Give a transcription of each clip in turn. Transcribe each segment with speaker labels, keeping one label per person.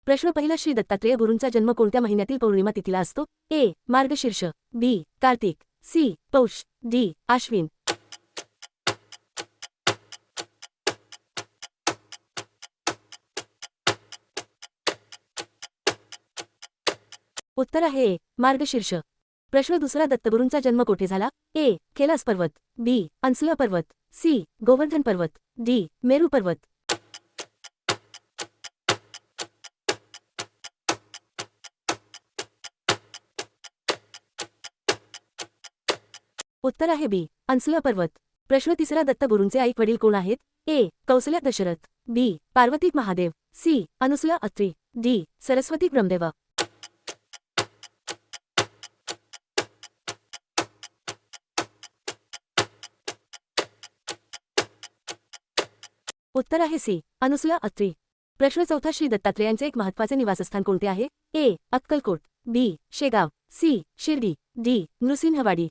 Speaker 1: प्रश्न पहिला, श्री दत्तात्रेय गुरूंचा जन्म कोणत्या महिन्यातील पौर्णिमा तिथीला असतो? ए. मार्गशीर्ष, बी. कार्तिक, सी. पौष, डी. आश्विन. उत्तर आहे ए. मार्गशीर्ष. प्रश्न दुसरा, दत्तगुरूंचा जन्म कोठे झाला? ए. कैलास पर्वत, बी. अनसुया पर्वत, सी. गोवर्धन पर्वत, डी. मेरू पर्वत. उत्तर आहे बी. अनसुया पर्वत. प्रश्न तिसरा, दत्तगुरूंचे आईक वडील कोण आहेत? ए. कौसल्या दशरथ, बी. पार्वती महादेव, सी. अनुसुया अत्री, डी. सरस्वती ब्रह्मदेव. उत्तर आहे सी. अनुसुया अत्री. प्रश्न चौथा, श्री दत्तात्रेयांचे एक महत्त्वाचे निवासस्थान कोणते आहे? ए. अक्कलकोट, बी. शेगाव, सी. शिर्डी, डी. नृसिंहवाडी.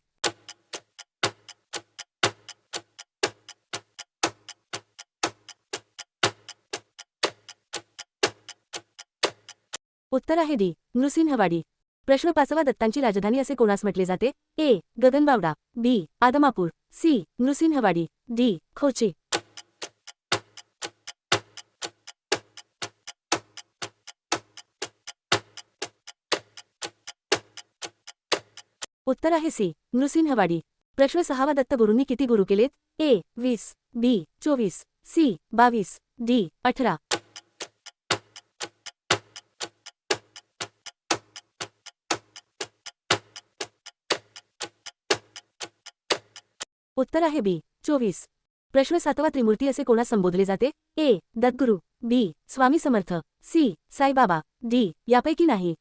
Speaker 1: उत्तर आहे डी. नृसिंहवाडी. प्रश्न पाचवा, दत्तांची राजधानी असे कोणास म्हटले जाते? ए. गगनबावडा, बी. आदमापूर, सी. नृसिंहवाडी, डी. खोची. उत्तर आहे सी. नृसिंहवाडी. प्रश्न सहावा, दत्तगुरूंनी किती गुरु केलेत? ए. 20, बी. 24, सी. 22, डी. 18. उत्तर आहे बी. 24. प्रश्न सातवा, त्रिमूर्ती असे कोणास संबोधले जाते? ए. दत्तगुरू, बी. स्वामी समर्थ, सी. साईबाबा, डी. यापैकी नाही.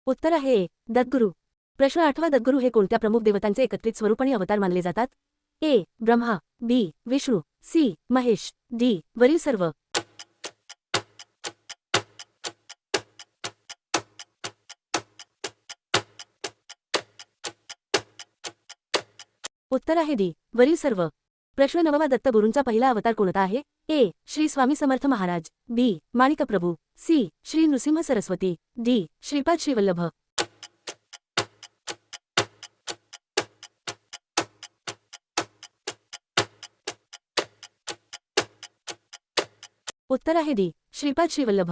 Speaker 1: उत्तर आहे ए. दत्तगुरू. प्रश्न आठवा, दत्तगुरू हे कोणत्या प्रमुख देवतांचे एकत्रित स्वरूप आणि अवतार मानले जातात? ए. ब्रह्मा, बी. विष्णू, सी. महेश, डी. वरील सर्व. उत्तर आहे डी. वरील सर्व. प्रश्न नववा, दत्तगुरूंचा पहिला अवतार कोणता आहे? ए. श्री स्वामी समर्थ महाराज, बी. माणिकप्रभू, सी. श्री नृसिंह सरस्वती, डी. श्रीपाद श्रीवल्लभ. उत्तर आहे डी. श्रीपाद श्रीवल्लभ.